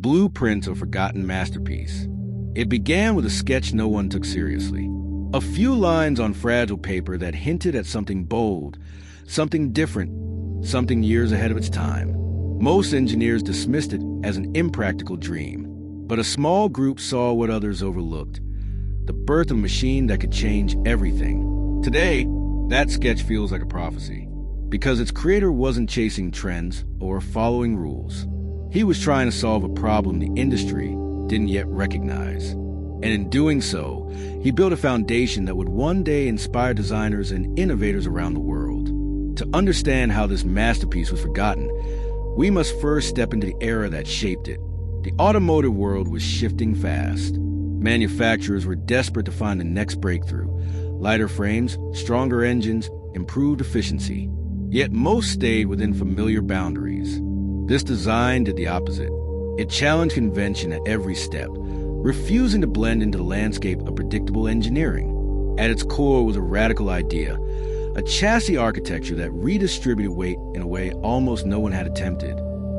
Blueprint of a Forgotten Masterpiece. It began with a sketch no one took seriously. A few lines on fragile paper that hinted at something bold, something different, something years ahead of its time. Most engineers dismissed it as an impractical dream, but a small group saw what others overlooked: the birth of a machine that could change everything. Today, that sketch feels like a prophecy, because its creator wasn't chasing trends or following rules. He was trying to solve a problem the industry didn't yet recognize. And in doing so, he built a foundation that would one day inspire designers and innovators around the world. To understand how this masterpiece was forgotten, we must first step into the era that shaped it. The automotive world was shifting fast. Manufacturers were desperate to find the next breakthrough: lighter frames, stronger engines, improved efficiency. Yet most stayed within familiar boundaries. This design did the opposite. It challenged convention at every step, refusing to blend into the landscape of predictable engineering. At its core was a radical idea, a chassis architecture that redistributed weight in a way almost no one had attempted.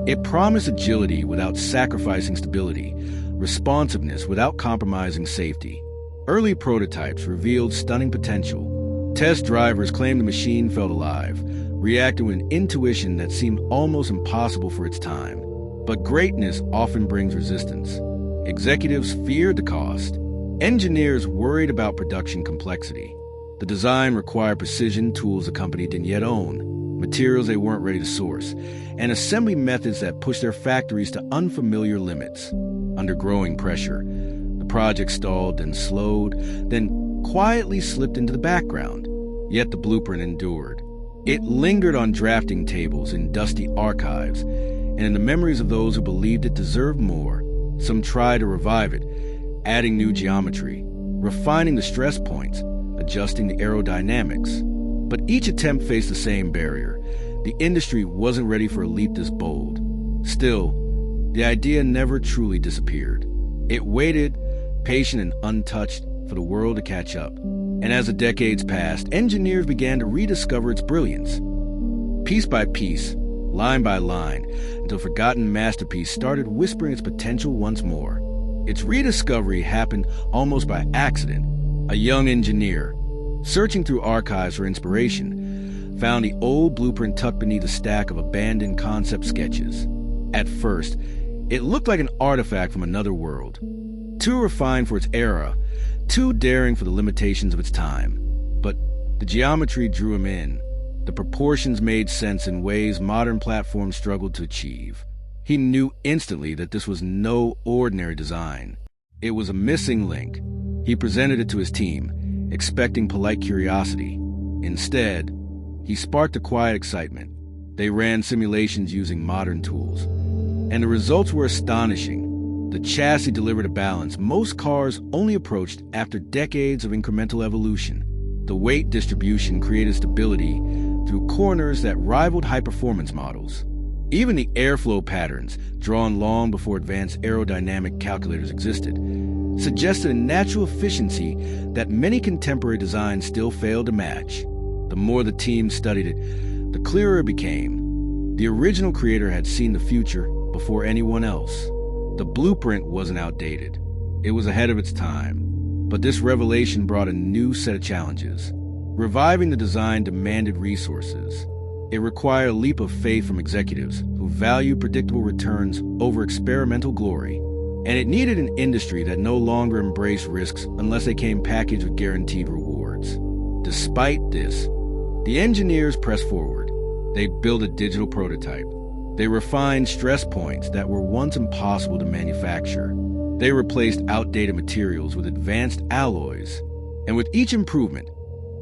It promised agility without sacrificing stability, responsiveness without compromising safety. Early prototypes revealed stunning potential. Test drivers claimed the machine felt alive, reacting with an intuition that seemed almost impossible for its time. But greatness often brings resistance. Executives feared the cost. Engineers worried about production complexity. The design required precision, tools the company didn't yet own, materials they weren't ready to source, and assembly methods that pushed their factories to unfamiliar limits. Under growing pressure, the project stalled, then slowed, then quietly slipped into the background. Yet the blueprint endured. It lingered on drafting tables in dusty archives, and in the memories of those who believed it deserved more. Some tried to revive it, adding new geometry, refining the stress points, adjusting the aerodynamics. But each attempt faced the same barrier. The industry wasn't ready for a leap this bold. Still, the idea never truly disappeared. It waited, patient and untouched, for the world to catch up. And as the decades passed, engineers began to rediscover its brilliance. Piece by piece, line by line, until forgotten masterpiece started whispering its potential once more. Its rediscovery happened almost by accident. A young engineer, searching through archives for inspiration, found the old blueprint tucked beneath a stack of abandoned concept sketches. At first, it looked like an artifact from another world, too refined for its era, too daring for the limitations of its time. But the geometry drew him in. The proportions made sense in ways modern platforms struggled to achieve. He knew instantly that this was no ordinary design. It was a missing link. He presented it to his team, expecting polite curiosity. Instead, he sparked a quiet excitement. They ran simulations using modern tools, and the results were astonishing. The chassis delivered a balance most cars only approached after decades of incremental evolution. The weight distribution created stability through corners that rivaled high-performance models. Even the airflow patterns, drawn long before advanced aerodynamic calculators existed, suggested a natural efficiency that many contemporary designs still failed to match. The more the team studied it, the clearer it became. The original creator had seen the future before anyone else. The blueprint wasn't outdated. It was ahead of its time. But this revelation brought a new set of challenges. Reviving the design demanded resources. It required a leap of faith from executives who valued predictable returns over experimental glory. And it needed an industry that no longer embraced risks unless they came packaged with guaranteed rewards. Despite this, the engineers pressed forward. They built a digital prototype. They refined stress points that were once impossible to manufacture. They replaced outdated materials with advanced alloys. And with each improvement,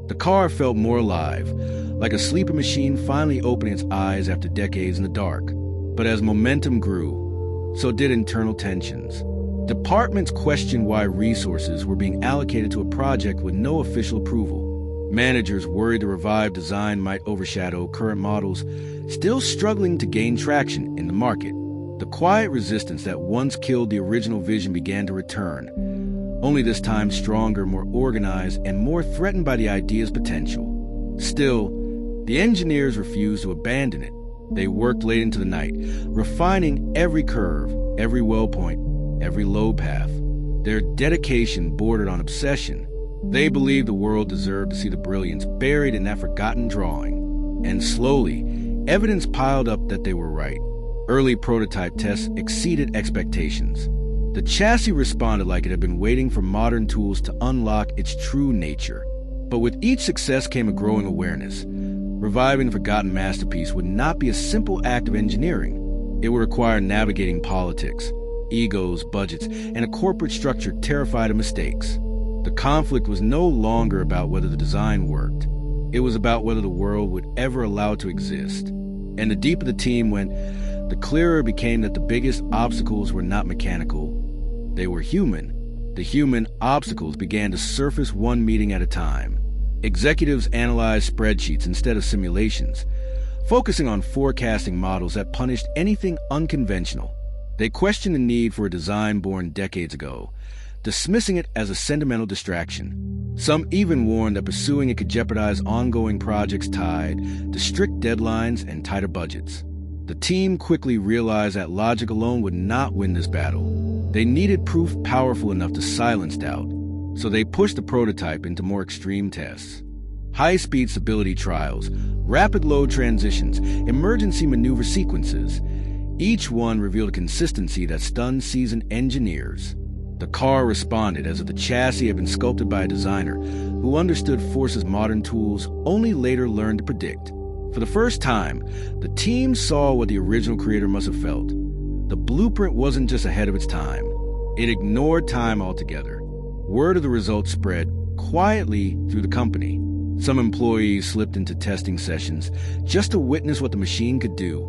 the car felt more alive, like a sleeping machine finally opening its eyes after decades in the dark. But as momentum grew, so did internal tensions. Departments questioned why resources were being allocated to a project with no official approval. Managers worried the revived design might overshadow current models, still struggling to gain traction in the market. The quiet resistance that once killed the original vision began to return, only this time stronger, more organized, and more threatened by the idea's potential. Still, the engineers refused to abandon it. They worked late into the night, refining every curve, every well point, every low path. Their dedication bordered on obsession. They believed the world deserved to see the brilliance buried in that forgotten drawing. And slowly, evidence piled up that they were right. Early prototype tests exceeded expectations. The chassis responded like it had been waiting for modern tools to unlock its true nature. But with each success came a growing awareness. Reviving the forgotten masterpiece would not be a simple act of engineering. It would require navigating politics, egos, budgets, and a corporate structure terrified of mistakes. The conflict was no longer about whether the design worked. It was about whether the world would ever allow it to exist. And the deeper the team went, the clearer it became that the biggest obstacles were not mechanical. They were human. The human obstacles began to surface one meeting at a time. Executives analyzed spreadsheets instead of simulations, focusing on forecasting models that punished anything unconventional. They questioned the need for a design born decades ago, dismissing it as a sentimental distraction. Some even warned that pursuing it could jeopardize ongoing projects tied to strict deadlines and tighter budgets. The team quickly realized that logic alone would not win this battle. They needed proof powerful enough to silence doubt, so they pushed the prototype into more extreme tests. High-speed stability trials, rapid load transitions, emergency maneuver sequences. Each one revealed a consistency that stunned seasoned engineers. The car responded as if the chassis had been sculpted by a designer who understood forces modern tools only later learned to predict. For the first time, the team saw what the original creator must have felt. The blueprint wasn't just ahead of its time. It ignored time altogether. Word of the results spread quietly through the company. Some employees slipped into testing sessions just to witness what the machine could do.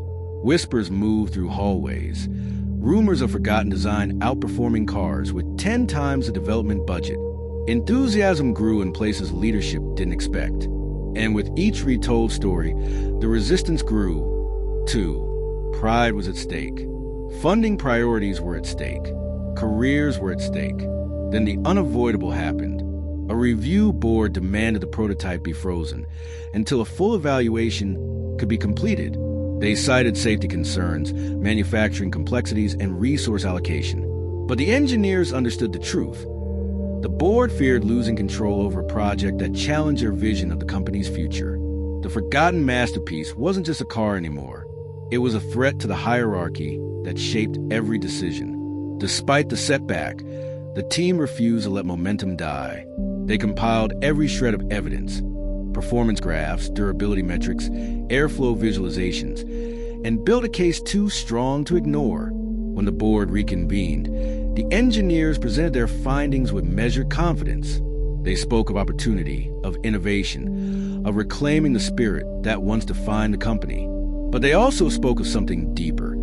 Whispers moved through hallways. Rumors of forgotten design outperforming cars with 10 times the development budget. Enthusiasm grew in places leadership didn't expect. And with each retold story, the resistance grew, too. Pride was at stake. Funding priorities were at stake. Careers were at stake. Then the unavoidable happened. A review board demanded the prototype be frozen until a full evaluation could be completed. They cited safety concerns, manufacturing complexities, and resource allocation. But the engineers understood the truth. The board feared losing control over a project that challenged their vision of the company's future. The forgotten masterpiece wasn't just a car anymore. It was a threat to the hierarchy that shaped every decision. Despite the setback, the team refused to let momentum die. They compiled every shred of evidence, performance graphs, durability metrics, airflow visualizations, and built a case too strong to ignore. When the board reconvened, the engineers presented their findings with measured confidence. They spoke of opportunity, of innovation, of reclaiming the spirit that once defined the company. But they also spoke of something deeper,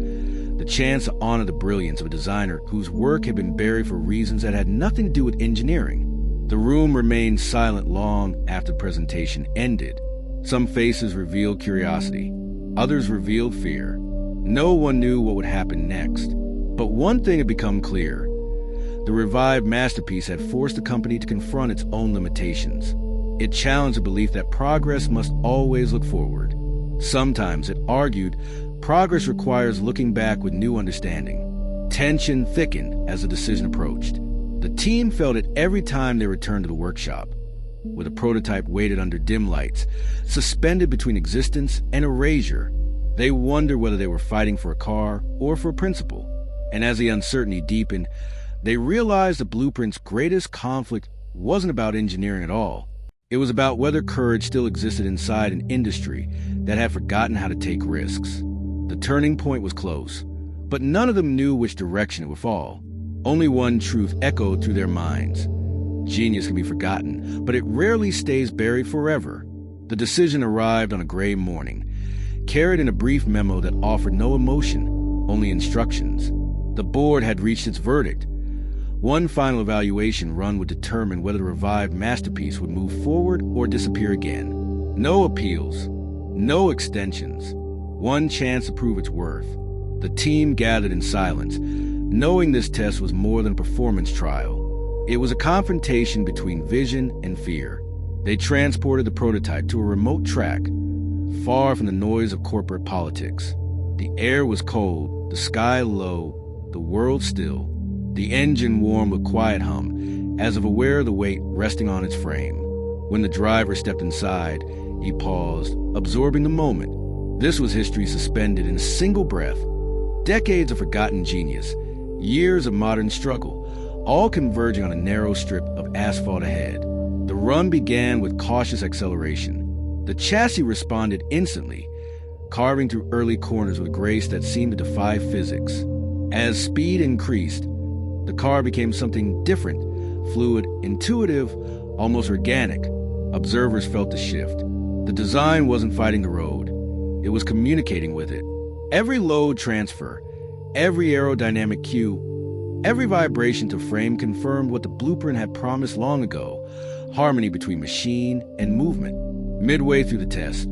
the chance to honor the brilliance of a designer whose work had been buried for reasons that had nothing to do with engineering. The room remained silent long after the presentation ended. Some faces revealed curiosity, others revealed fear. No one knew what would happen next. But one thing had become clear. The revived masterpiece had forced the company to confront its own limitations. It challenged the belief that progress must always look forward. Sometimes, it argued, progress requires looking back with new understanding. Tension thickened as the decision approached. The team felt it every time they returned to the workshop, where the prototype waited under dim lights, suspended between existence and erasure. They wondered whether they were fighting for a car or for a principle. And as the uncertainty deepened, they realized the blueprint's greatest conflict wasn't about engineering at all. It was about whether courage still existed inside an industry that had forgotten how to take risks. The turning point was close, but none of them knew which direction it would fall. Only one truth echoed through their minds. Genius can be forgotten, but it rarely stays buried forever. The decision arrived on a gray morning, carried in a brief memo that offered no emotion, only instructions. The board had reached its verdict. One final evaluation run would determine whether the revived masterpiece would move forward or disappear again. No appeals, no extensions. One chance to prove its worth. The team gathered in silence, knowing this test was more than a performance trial. It was a confrontation between vision and fear. They transported the prototype to a remote track, far from the noise of corporate politics. The air was cold, the sky low, the world still, the engine warm with quiet hum, as if aware of the weight resting on its frame. When the driver stepped inside, he paused, absorbing the moment. This was history suspended in a single breath. Decades of forgotten genius, years of modern struggle, all converging on a narrow strip of asphalt ahead. The run began with cautious acceleration. The chassis responded instantly, carving through early corners with grace that seemed to defy physics. As speed increased, the car became something different, fluid, intuitive, almost organic. Observers felt the shift. The design wasn't fighting the road. It was communicating with it. Every load transfer, every aerodynamic cue, every vibration to frame confirmed what the blueprint had promised long ago: harmony between machine and movement. Midway through the test,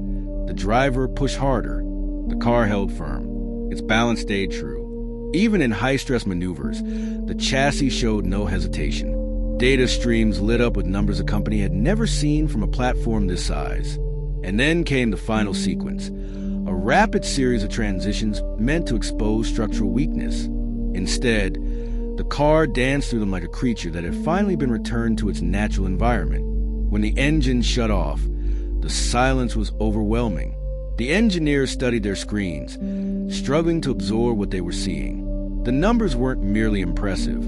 the driver pushed harder. The car held firm. Its balance stayed true. Even in high-stress maneuvers, the chassis showed no hesitation. Data streams lit up with numbers the company had never seen from a platform this size. And then came the final sequence, a rapid series of transitions meant to expose structural weakness. Instead, the car danced through them like a creature that had finally been returned to its natural environment. When the engine shut off, the silence was overwhelming. The engineers studied their screens, struggling to absorb what they were seeing. The numbers weren't merely impressive,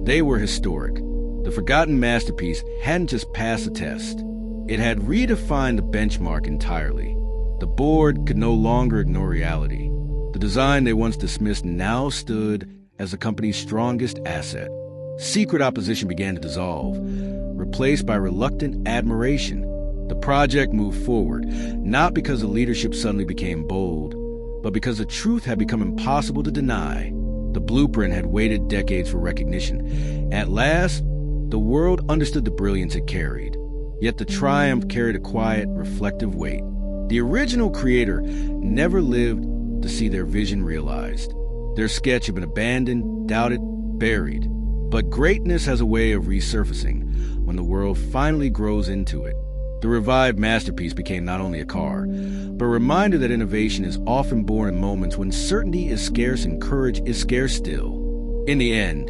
they were historic. The forgotten masterpiece hadn't just passed a test. It had redefined the benchmark entirely. The board could no longer ignore reality. The design they once dismissed now stood as the company's strongest asset. Secret opposition began to dissolve, replaced by reluctant admiration. The project moved forward, not because the leadership suddenly became bold, but because the truth had become impossible to deny. The blueprint had waited decades for recognition. At last, the world understood the brilliance it carried. Yet the triumph carried a quiet, reflective weight. The original creator never lived to see their vision realized. Their sketch had been abandoned, doubted, buried. But greatness has a way of resurfacing when the world finally grows into it. The revived masterpiece became not only a car, but a reminder that innovation is often born in moments when certainty is scarce and courage is scarce still. In the end,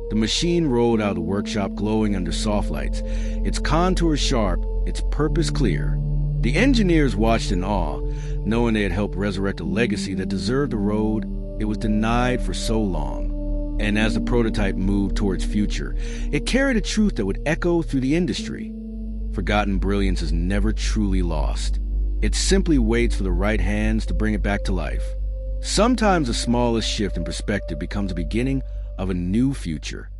the machine rolled out of the workshop glowing under soft lights, its contours sharp, its purpose clear. The engineers watched in awe, knowing they had helped resurrect a legacy that deserved a road it was denied for so long. And as the prototype moved towards future, it carried a truth that would echo through the industry. Forgotten brilliance is never truly lost. It simply waits for the right hands to bring it back to life. Sometimes the smallest shift in perspective becomes the beginning of a new future.